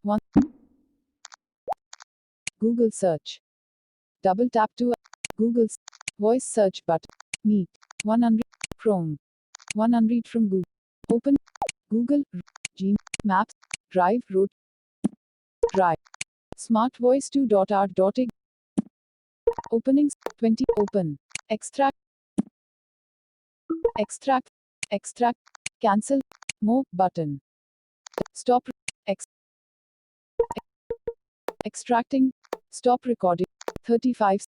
1. Google search. Double tap to Google's voice search button. Meet. 100. Chrome. 100 from Google. Open. Google. Gmail. Maps. Drive. Road. Drive. Smart voice 2.r.ig. Openings. 20. Open. Extract. Extract. Extract. Cancel. More button. Stop. Ex Extracting. Stop recording. 35.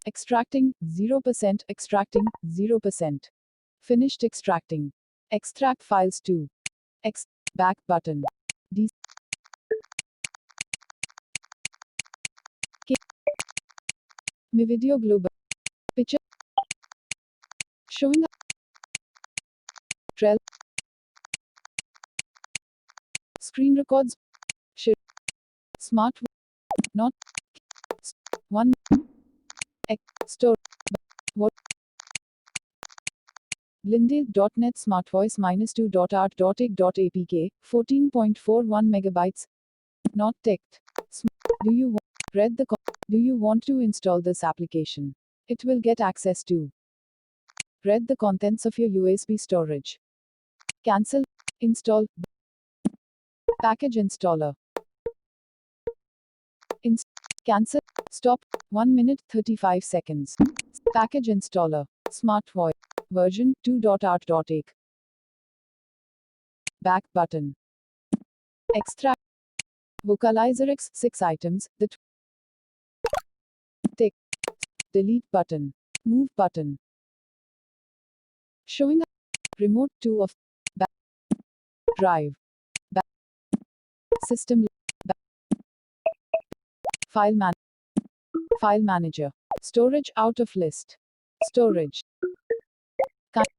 Extracting. 0%. Extracting. 0%. Finished extracting. Extract files to. Back button. D. K. My video global. Picture. Showing up. Trell. Screen records. Smart. Not. 1. Store. What? Glendale.net Smart Voice -2.art.ig.apk 14.41 megabytes. Not text. Do you read the? Do you want to install this application? It will get access to. Read the contents of your USB storage. Cancel. Install. Package installer. Cancel. Stop. 1 minute 35 seconds. Package installer. Smart voice. Version 2.art.ig. Back button. Extract. Vocalizer X 6 items. The tick. Delete button. Move button. Showing up. Remote 2 of. Back. Drive. Back. System. Back. File manager. Storage out of list. Storage.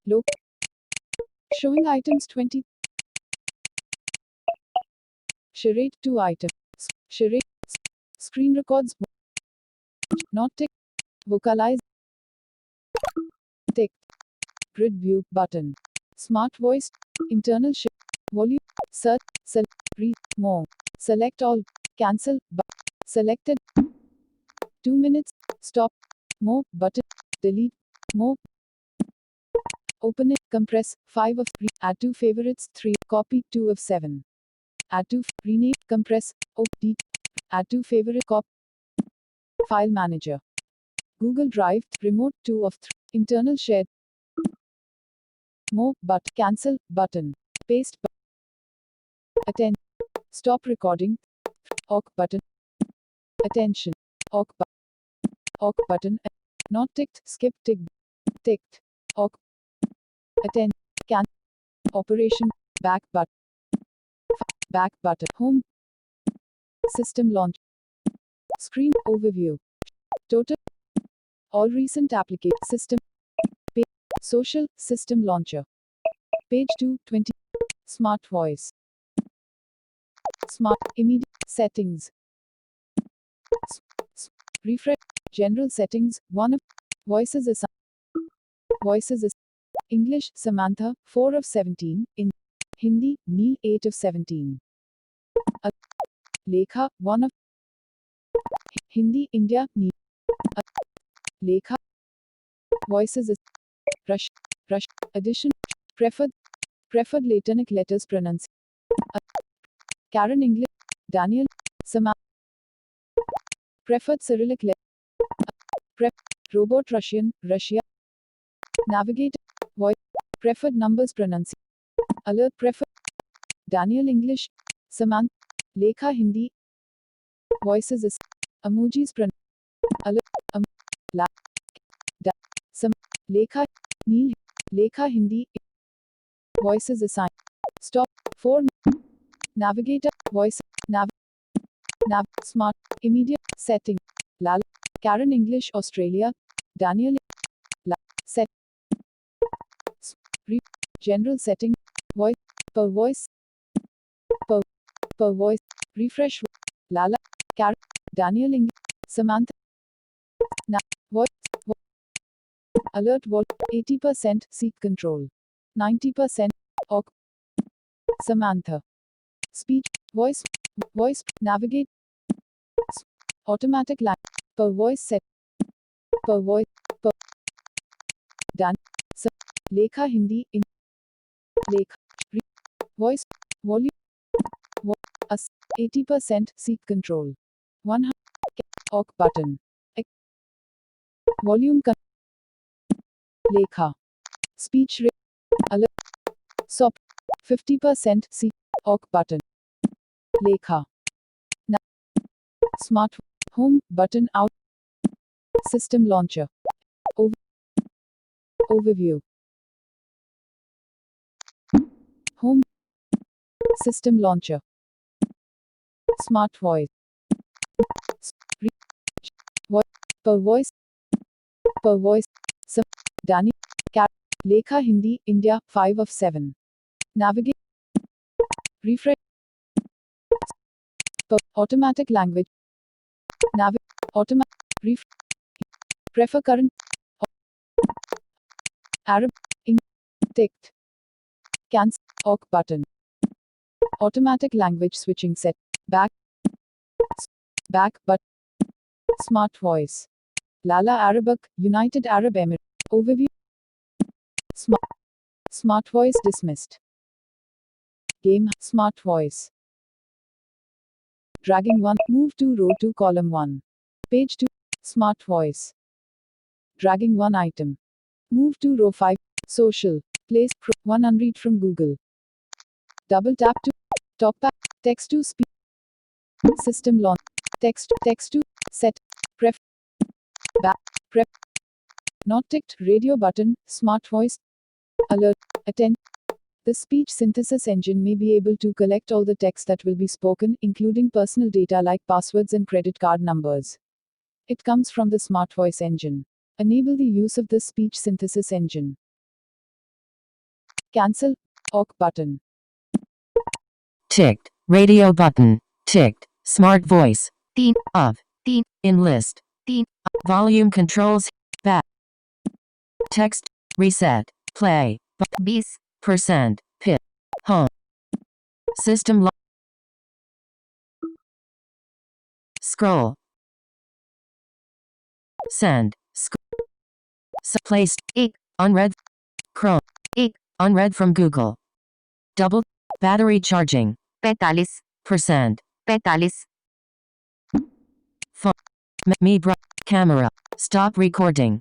Look. Showing items 20. Charade 2 items. Charade. Screen records. Not tick. Vocalize. Tick. Grid view button. Smart voice. Internal shift. Volume. Search. Read. More. Select all. Cancel. Selected. 2 minutes. Stop. More button. Delete. More. Open it. Compress. 5 of 3. Add 2 favorites. 3. Copy. 2 of 7. Add 2. Rename. Compress. D. Add 2 favorite. Copy. File manager. Google Drive. Remote 2 of 3. Internal shared. More. But. Cancel. Button. Paste. Attend. Stop recording. OK button. Attention. OK button. Not ticked. Skip tick. Ticked. OK. Attend. Can. Operation. Back button. Back button. Home. System launch. Screen overview. Total. All recent application. System. Page. Social. System launcher. Page 220. Smart voice. Smart. Immediate. Settings. Refresh. General settings. 1 of. Voices assigned. Voices assigned. English. Samantha. 4 of 17. In Hindi. Neil. 8 of 17. Lekha. 1 of. Hindi. India. Neil. Lekha. Voices. Rush. Addition. Preferred Latinic letters pronunciation. Karen English. Daniel. Samantha. Preferred Cyrillic letter. Robot Russian. Russia. Navigate. Voice. Preferred numbers pronunciation. Alert. Preferred. Daniel English. Samantha. Lekha Hindi. Voices is. Emojis alert. Lekha. Neil. Lekha Hindi. Voices assigned. Stop. 4. Navigator. Voice. Nav. Smart. Immediate. Setting. Lal. Karen English Australia. Daniel. Set. General setting. Voice. Per voice. Per voice. Refresh. Lala. Karen. Daniel English. Samantha. Voice. Alert. 80% seek control. 90% OK. Samantha. Speech. Voice. Voice. Navigate. Automatic language. Per voice set. Per voice. Per. Dan. Lekha Hindi. In. Lekha. Voice. Volume. 80% seek control. 100. Awk button. Volume. Lekha. Speech rate. Alert. Sop. 50% seek. Awk button. Lekha. Smart. Home button out. System launcher. Overview. Home. System launcher. Smart voice. Per voice. Per voice. Dani. Lekha Hindi, India, 5 of 7. Navigate. Refresh. Automatic language. Automatic. Prefer current. Arab. Ticked. Cancel. Awk button. Automatic language switching set. Back. But. Smart voice. Lala Arabic, United Arab Emirates. Overview. Smart voice dismissed. Game. Smart voice. Dragging 1. Move to row 2 column 1. Page 2. Smart voice. Dragging 1 item. Move to row 5. Social. Place. 1 unread from Google. Double tap to. Top pack. Text to speak. System launch. Text to. Set. Pref. Back. Prep. Not ticked. Radio button. Smart voice. Alert. Attend. The speech synthesis engine may be able to collect all the text that will be spoken, including personal data like passwords and credit card numbers. It comes from the Smart Voice engine. Enable the use of the speech synthesis engine. Cancel. Awk button. Ticked. Radio button. Ticked. Smart voice. 3 of 3 in list. 3 volume controls. Back. Text. Reset. Play. 20% pit. Home. System. Scroll. Send. Placed. Unread. Chrome. Unread from Google. Double. Battery charging. 45%. 45. Phone. Camera. Stop recording.